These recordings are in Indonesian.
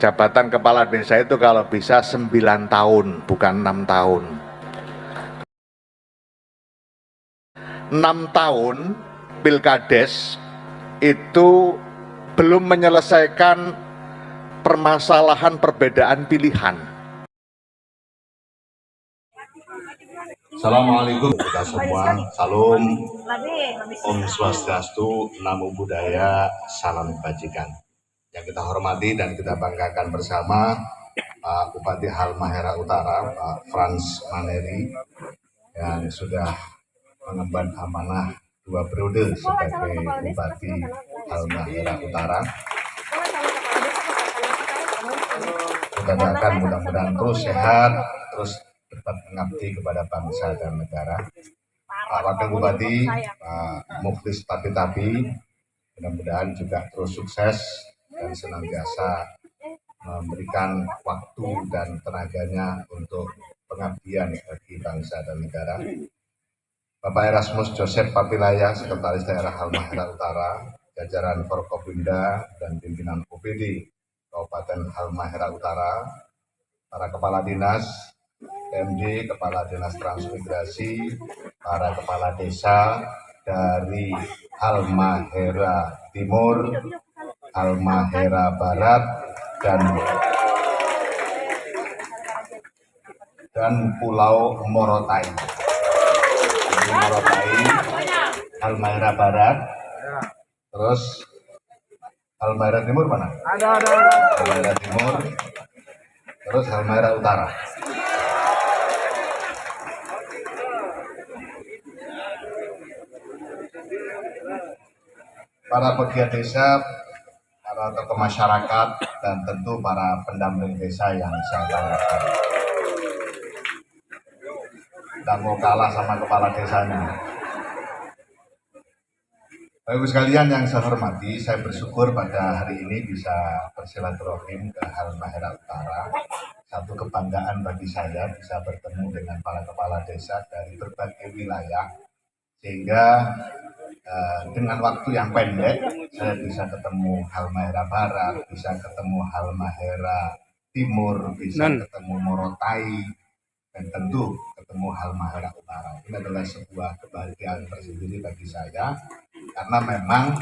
Jabatan kepala desa itu kalau bisa 9 tahun, bukan 6 tahun. 6 tahun Pilkades itu belum menyelesaikan permasalahan perbedaan pilihan. Assalamualaikum kita semua, salam, Om Swastiastu, Namo Buddhaya, salam kebajikan. Yang kita hormati dan kita banggakan bersama Pak Bupati Halmahera Utara, Pak Frans Maneri, yang sudah mengemban amanah 2 periode sebagai Bupati Halmahera Utara. Kita doakan mudah-mudahan terus sehat, terus dapat mengabdi kepada bangsa dan negara. Pak Wakil Bupati, Pak Mukhlis Tapi, mudah-mudahan juga terus sukses dan senantiasa memberikan waktu dan tenaganya untuk pengabdian bagi bangsa dan negara. Bapak Erasmus Joseph Papilaya, Sekretaris Daerah Halmahera Utara, jajaran Forkopimda dan pimpinan OPD Kabupaten Halmahera Utara, para kepala dinas, PMD, kepala dinas transmigrasi, para kepala desa dari Halmahera Timur, Halmahera Barat, dan Pulau Morotai. Halmahera Barat, terus Halmahera Timur mana? Ada. Halmahera Timur, terus Halmahera Utara. Para pegiat desa, para tokoh masyarakat, dan tentu para pendamping desa yang saya banggakan. Tidak mau kalah sama kepala desanya. Bapak Ibu sekalian yang saya hormati, saya bersyukur pada hari ini bisa bersilaturahim ke Halmahera Utara. Satu kebanggaan bagi saya bisa bertemu dengan para kepala desa dari berbagai wilayah, sehingga dengan waktu yang pendek saya bisa ketemu Halmahera Barat, bisa ketemu Halmahera Timur, bisa ketemu Morotai, dan tentu ketemu Halmahera Utara. Ini adalah sebuah kebahagiaan tersendiri bagi saya, karena memang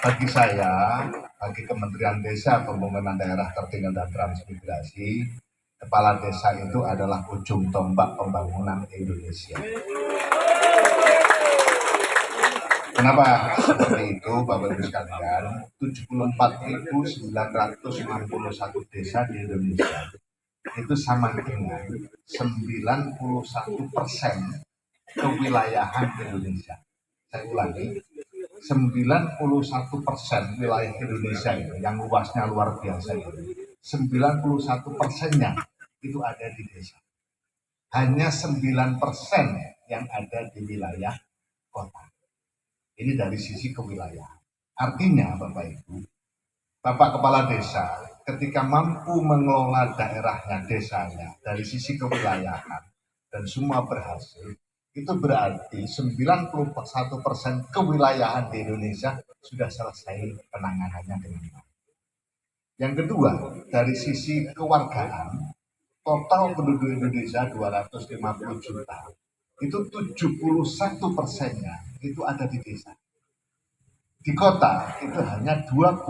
bagi saya, bagi Kementerian Desa Pembangunan Daerah Tertinggal dan Transmigrasi, kepala desa itu adalah ujung tombak pembangunan Indonesia. Kenapa seperti itu, Bapak Ibu sekalian? 74.961 desa di Indonesia itu sama dengan 91% kewilayahan Indonesia. Saya ulangi, 91% wilayah Indonesia itu, yang luasnya luar biasa itu, 91%-nya itu ada di desa. Hanya 9% yang ada di wilayah kota. Ini dari sisi kewilayahan. Artinya Bapak Ibu, Bapak Kepala Desa ketika mampu mengelola daerahnya, desanya dari sisi kewilayahan dan semua berhasil, itu berarti 91% kewilayahan di Indonesia sudah selesai penanganannya dengan baik. Yang kedua, dari sisi kewargaan, total penduduk Indonesia 250 juta, itu 71%-nya itu ada di desa. Di kota itu hanya 29%.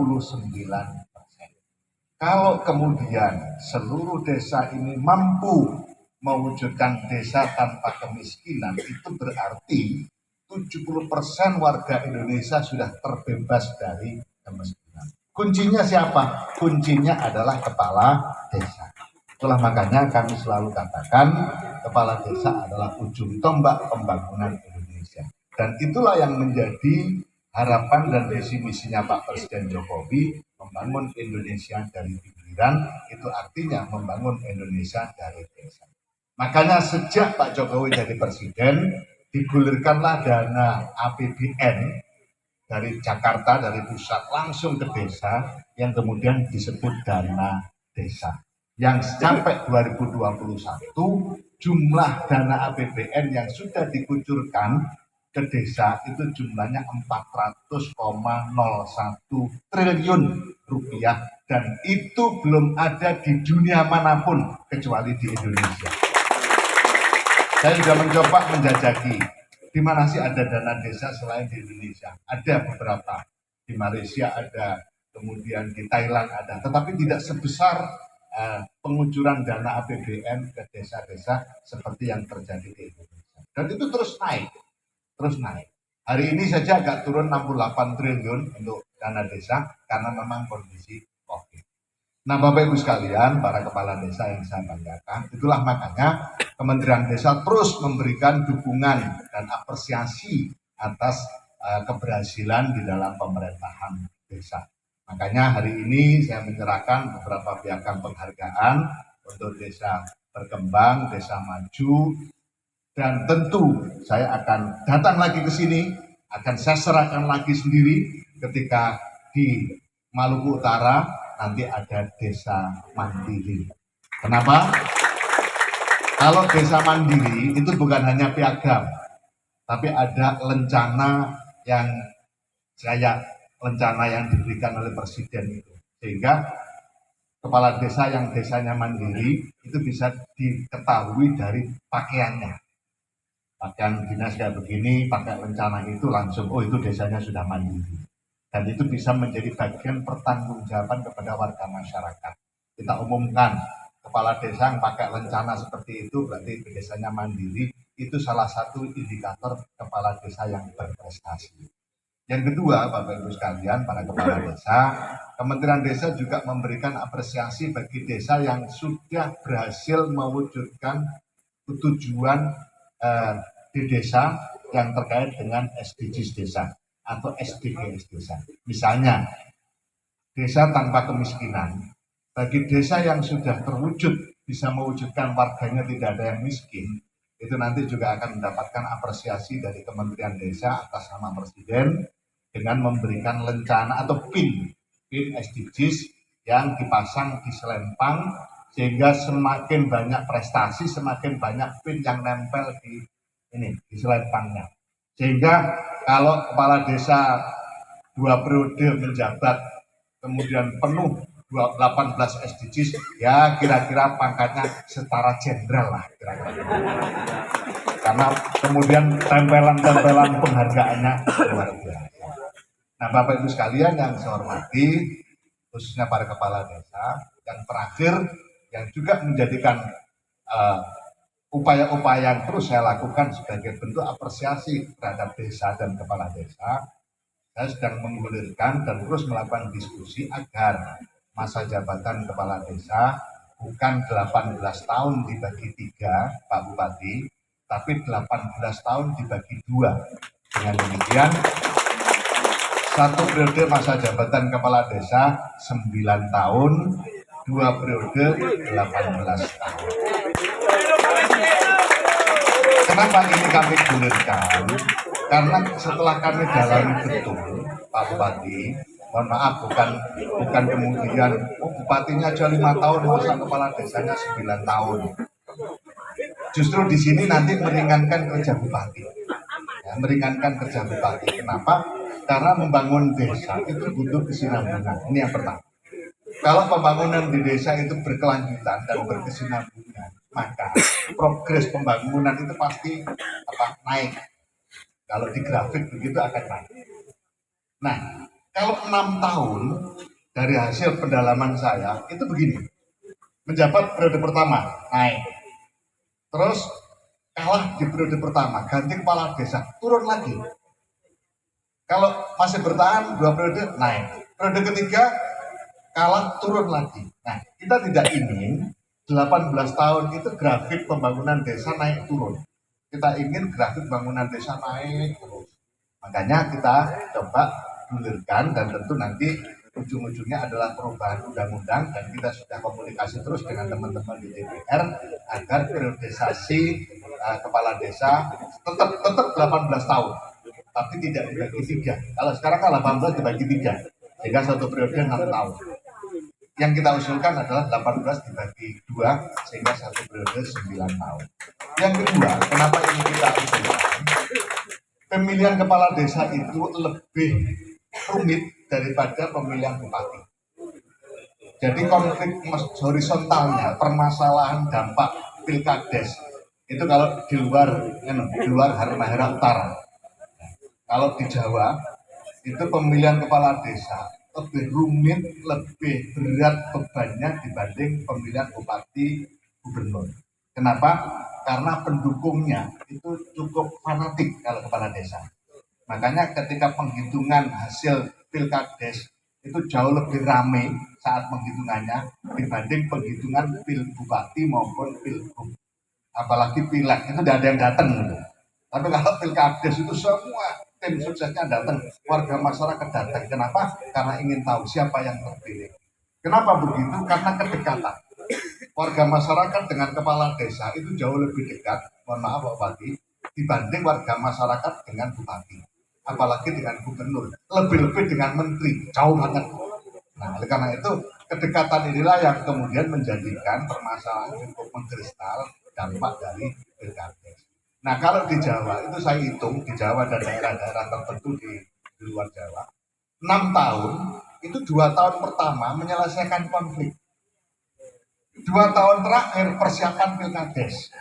Kalau kemudian seluruh desa ini mampu mewujudkan desa tanpa kemiskinan, itu berarti 70% warga Indonesia sudah terbebas dari kemiskinan. Kuncinya siapa? Kuncinya adalah kepala desa. Itulah makanya kami selalu katakan kepala desa adalah ujung tombak pembangunan Indonesia. Dan itulah yang menjadi harapan dan visi misinya Pak Presiden Jokowi, membangun Indonesia dari pinggiran, itu artinya membangun Indonesia dari desa. Makanya sejak Pak Jokowi jadi presiden, digulirkanlah dana APBN dari Jakarta, dari pusat langsung ke desa, yang kemudian disebut dana desa. Yang sampai 2021 jumlah dana APBN yang sudah dikucurkan ke desa itu jumlahnya 400,01 triliun rupiah, dan itu belum ada di dunia manapun kecuali di Indonesia. Saya sudah mencoba menjajaki di mana sih ada dana desa selain di Indonesia. Ada beberapa, di Malaysia ada, kemudian di Thailand ada, tetapi tidak sebesar pengucuran dana APBN ke desa-desa seperti yang terjadi di Indonesia. Dan itu terus naik, terus naik. Hari ini saja agak turun 68 triliun untuk dana desa karena memang kondisi COVID. Nah, Bapak Ibu sekalian, para kepala desa yang saya banggakan, itulah makanya Kementerian Desa terus memberikan dukungan dan apresiasi atas keberhasilan di dalam pemerintahan desa. Makanya hari ini saya menyerahkan beberapa piagam penghargaan untuk desa berkembang, desa maju, dan tentu saya akan datang lagi ke sini, akan saya serahkan lagi sendiri ketika di Maluku Utara nanti ada desa mandiri. Kenapa? Kalau desa mandiri itu bukan hanya piagam, tapi ada rencana yang diberikan oleh Presiden itu. Sehingga kepala desa yang desanya mandiri itu bisa diketahui dari pakaiannya. Pakaian dinas kayak begini, pakai rencana itu langsung, oh itu desanya sudah mandiri. Dan itu bisa menjadi bagian pertanggungjawaban kepada warga masyarakat. Kita umumkan, kepala desa yang pakai rencana seperti itu berarti desanya mandiri, itu salah satu indikator kepala desa yang berprestasi. Yang kedua, Bapak Ibu sekalian, para kepala desa, Kementerian Desa juga memberikan apresiasi bagi desa yang sudah berhasil mewujudkan tujuan di desa yang terkait dengan SDGs desa atau SDGs desa. Misalnya, desa tanpa kemiskinan. Bagi desa yang sudah terwujud, bisa mewujudkan warganya tidak ada yang miskin, itu nanti juga akan mendapatkan apresiasi dari Kementerian Desa atas nama Presiden dengan memberikan lencana atau pin SDGs yang dipasang di selempang, sehingga semakin banyak prestasi, semakin banyak pin yang nempel di selempangnya. Sehingga kalau kepala desa 2 periode menjabat, kemudian penuh 18 SDGs, ya kira-kira pangkatnya setara jenderal lah kira-kira. Karena kemudian tempelan-tempelan penghargaannya luar biasa. Nah, Bapak Ibu sekalian yang saya hormati, khususnya para kepala desa, yang terakhir yang juga menjadikan upaya-upaya yang terus saya lakukan sebagai bentuk apresiasi terhadap desa dan kepala desa, saya sedang menggulirkan dan terus melakukan diskusi agar masa jabatan kepala desa bukan 18 tahun dibagi 3, Pak Bupati, tapi 18 tahun dibagi 2. Dengan demikian, 1 periode masa jabatan kepala desa 9 tahun, 2 periode 18 tahun. Kenapa ini kami gulirkan? Karena setelah kami dalami betul, Pak Bupati, mohon maaf, bukan kemudian bupatinya aja 5 tahun, masa kepala desanya 9 tahun. Justru di sini nanti meringankan kerja bupati. Ya, meringankan kerja bupati. Kenapa? Karena membangun desa itu butuh kesinambungan. Ini yang pertama. Kalau pembangunan di desa itu berkelanjutan dan berkesinambungan, maka progres pembangunan itu pasti naik. Kalau di grafik begitu akan naik. Nah, kalau 6 tahun dari hasil pendalaman saya itu begini. Menjabat periode pertama naik. Terus kalah di periode pertama, ganti kepala desa, turun lagi. Kalau masih bertahan 2 periode naik. Periode ketiga kalah, turun lagi. Nah, kita tidak ingin 18 tahun itu grafik pembangunan desa naik turun. Kita ingin grafik pembangunan desa naik terus. Makanya kita coba gulirkan, dan tentu nanti ujung-ujungnya adalah perubahan undang-undang, dan kita sudah komunikasi terus dengan teman-teman di DPR agar periodisasi kepala desa tetap 18 tahun, tapi tidak dibagi 3. Kalau sekarang kan 18 dibagi 3, sehingga 1 periode 6 tahun. Yang kita usulkan adalah 18 dibagi 2, sehingga 1 periode 9 tahun. Yang kedua, kenapa ini kita usulkan? pemilihan kepala desa itu lebih rumit daripada pemilihan bupati. Jadi konflik horizontalnya, permasalahan dampak pilkades itu kalau di luar Halmahera Utara. Kalau di Jawa itu pemilihan kepala desa lebih rumit, lebih berat bebannya dibanding pemilihan bupati, gubernur. Kenapa? Karena pendukungnya itu cukup fanatik kalau kepala desa. Makanya ketika penghitungan hasil pilkades itu jauh lebih ramai saat penghitungannya dibanding penghitungan pil bupati maupun pilgub. Apalagi pileg itu tidak ada yang datang. Tapi kalau pilkades itu semua tim suksesnya datang, warga masyarakat datang. Kenapa? Karena ingin tahu siapa yang terpilih. Kenapa begitu? Karena kedekatan. Warga masyarakat dengan kepala desa itu jauh lebih dekat, mohon maaf Pak Bupati, dibanding warga masyarakat dengan bupati. Apalagi dengan gubernur, lebih-lebih dengan menteri, jauh banget. Nah, oleh karena itu, kedekatan inilah yang kemudian menjadikan permasalahan cukup mengkristal dampak dari pilkades. Nah, kalau di Jawa, itu saya hitung, di Jawa dan daerah-daerah tertentu di luar Jawa, 6 tahun, itu 2 tahun pertama menyelesaikan konflik. 2 tahun terakhir persiapan pilkades.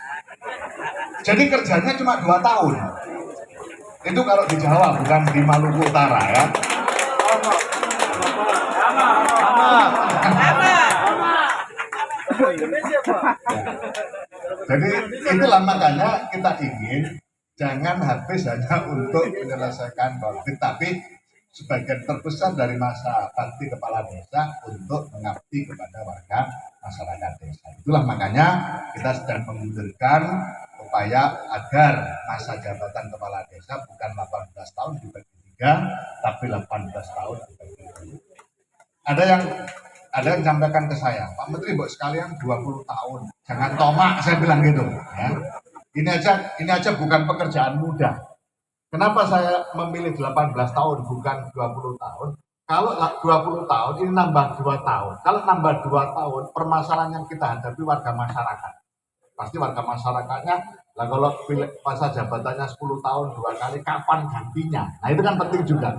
Jadi kerjanya cuma 2 tahun. Itu kalau di Jawa, bukan di Maluku Utara ya. Jadi itulah makanya kita ingin jangan habis hanya untuk menyelesaikan konflik, tapi sebagian terbesar dari masa bakti kepala desa untuk mengabdi kepada warga masyarakat desa. Itulah makanya kita sedang menggulirkan upaya agar masa jabatan kepala desa bukan 18 tahun dibagi 3, tapi 18 tahun dibagi 2. Ada yang sampaikan ke saya, Pak Menteri, buat sekalian 20 tahun, jangan tomak, saya bilang gitu. Ya. Ini aja bukan pekerjaan mudah. Kenapa saya memilih 18 tahun bukan 20 tahun? Kalau 20 tahun ini nambah 2 tahun. Kalau nambah 2 tahun, permasalahan yang kita hadapi warga masyarakat. Pasti warga masyarakatnya, lah kalau masa jabatannya 10 tahun 2 kali, kapan gantinya? Nah itu kan penting juga.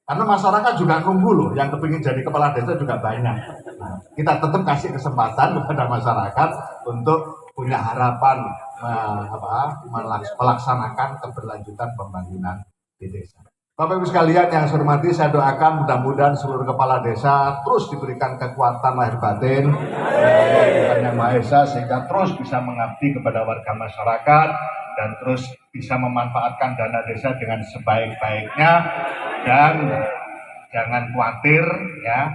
Karena masyarakat juga nunggu loh, yang kepingin jadi kepala desa juga banyak. Nah, kita tetap kasih kesempatan kepada masyarakat untuk punya harapan melaksanakan keberlanjutan pembangunan di desa. Bapak Ibu sekalian yang saya hormati, saya doakan mudah-mudahan seluruh kepala desa terus diberikan kekuatan lahir batin Tuhan Yang Maha Esa sehingga terus bisa mengabdi kepada warga masyarakat dan terus bisa memanfaatkan dana desa dengan sebaik-baiknya dan jangan khawatir ya.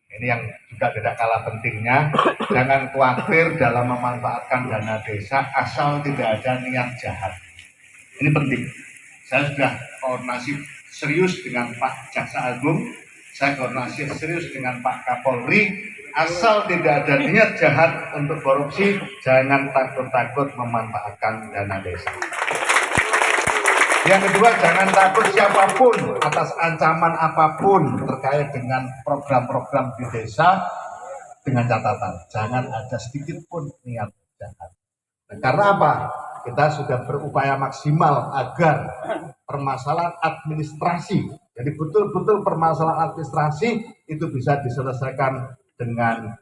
Ini yang juga tidak kalah pentingnya, jangan khawatir dalam memanfaatkan dana desa asal tidak ada niat jahat. Ini penting. Saya sudah koordinasi serius dengan Pak Jaksa Agung, saya koordinasi serius dengan Pak Kapolri, asal tidak ada niat jahat untuk korupsi, jangan takut-takut memanfaatkan dana desa. Yang kedua, jangan takut siapapun atas ancaman apapun terkait dengan program-program di desa, dengan catatan jangan ada sedikit pun niat jahat. Nah, karena apa? Kita sudah berupaya maksimal agar permasalahan administrasi, jadi betul-betul permasalahan administrasi itu bisa diselesaikan dengan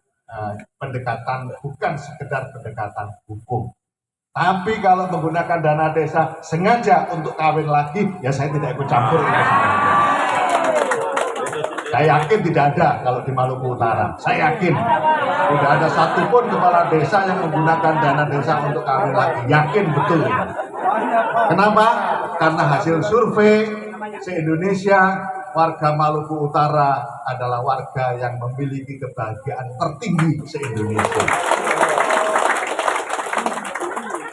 pendekatan, bukan sekedar pendekatan hukum. Tapi kalau menggunakan dana desa sengaja untuk kawin lagi, ya saya tidak ikut campur. Saya yakin tidak ada kalau di Maluku Utara. Saya yakin tidak ada satupun kepala desa yang menggunakan dana desa untuk kawin lagi. Yakin betul. Kenapa? Karena hasil survei se-Indonesia, warga Maluku Utara adalah warga yang memiliki kebahagiaan tertinggi se-Indonesia.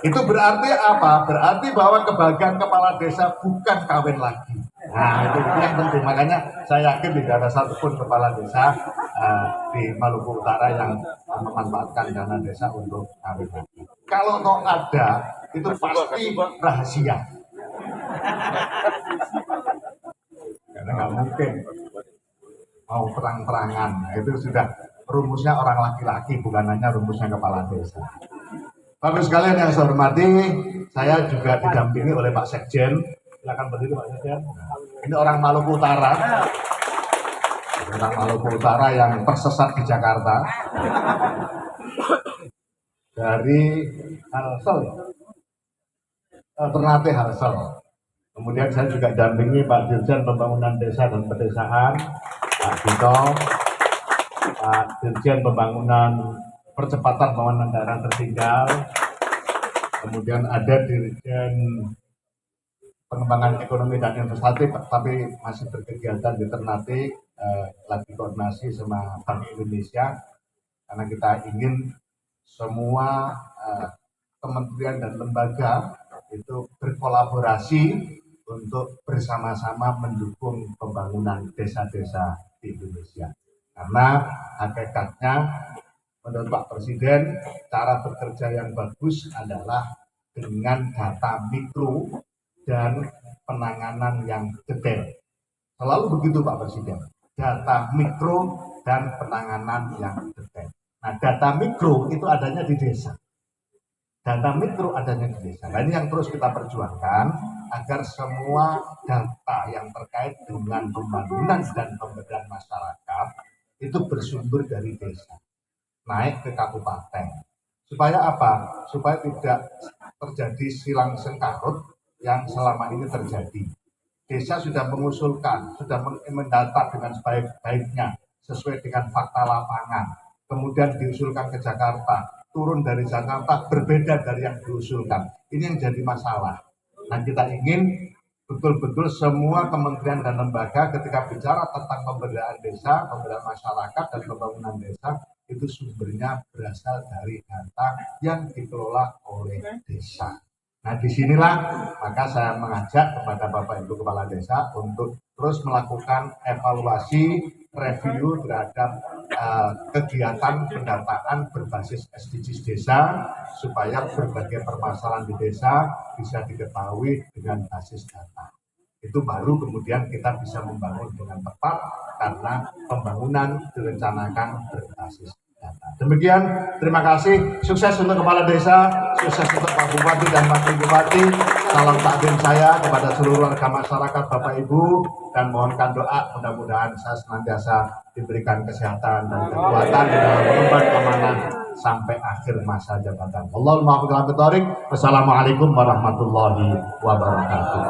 Itu berarti apa? Berarti bahwa kebahagiaan kepala desa bukan kawin lagi. Nah, itu yang penting. Makanya saya yakin tidak ada satupun kepala desa di Maluku Utara yang memanfaatkan dana desa untuk kawin lagi. Kalau toh ada, itu pasti rahasia. Karena nggak mungkin mau terang-terangan. Nah, itu sudah rumusnya orang laki-laki, bukan hanya rumusnya kepala desa. Bapak sekalian yang saya hormati, saya juga didampingi oleh Pak Sekjen Silakan berdiri Pak Sekjen. Ini orang Maluku Utara. Orang Maluku Utara yang tersesat di Jakarta. Dari Halsel, Ternate Halsel. Kemudian saya juga dampingi Pak Dirjen Pembangunan Desa dan Pedesaan, Pak Dito, Pak Dirjen Pembangunan Percepatan Pembangunan Daerah Tertinggal, kemudian ada Dirjen Pengembangan Ekonomi dan Investasi, tapi masih berkegiatan di Ternate, lagi koordinasi sama Bank Indonesia, karena kita ingin semua kementerian dan lembaga itu berkolaborasi untuk bersama-sama mendukung pembangunan desa-desa di Indonesia. Karena hakikatnya menurut Pak Presiden, cara bekerja yang bagus adalah dengan data mikro dan penanganan yang detail. Selalu begitu Pak Presiden, data mikro dan penanganan yang detail. Nah, data mikro itu adanya di desa. Data mikro adanya di desa. Nah, ini yang terus kita perjuangkan agar semua data yang terkait dengan pembangunan dan pemberdayaan masyarakat itu bersumber dari desa, naik ke kabupaten. Supaya apa? Supaya tidak terjadi silang sengkarut yang selama ini terjadi. Desa sudah mengusulkan, sudah mendata dengan sebaik-baiknya sesuai dengan fakta lapangan. Kemudian diusulkan ke Jakarta, turun dari Jakarta berbeda dari yang diusulkan. Ini yang jadi masalah. Nah, kita ingin betul-betul semua kementerian dan lembaga ketika bicara tentang pemberdayaan desa, pemberdayaan masyarakat, dan pembangunan desa, itu sumbernya berasal dari data yang dikelola oleh desa. Nah, disinilah maka saya mengajak kepada Bapak Ibu Kepala Desa untuk terus melakukan evaluasi, review terhadap kegiatan pendataan berbasis SDGs desa, supaya berbagai permasalahan di desa bisa diketahui dengan basis data. Itu baru kemudian kita bisa membangun dengan tepat, karena pembangunan direncanakan berbasis data. Demikian, terima kasih. Sukses untuk Kepala Desa, sukses untuk Pak Bupati dan Wakil Bupati. Salam takdim saya kepada seluruh warga masyarakat, Bapak Ibu, dan mohonkan doa mudah-mudahan saya senantiasa diberikan kesehatan dan kekuatan di dalam mengemban amanah sampai akhir masa jabatan. Allahumma Wassalamualaikum warahmatullahi wabarakatuh.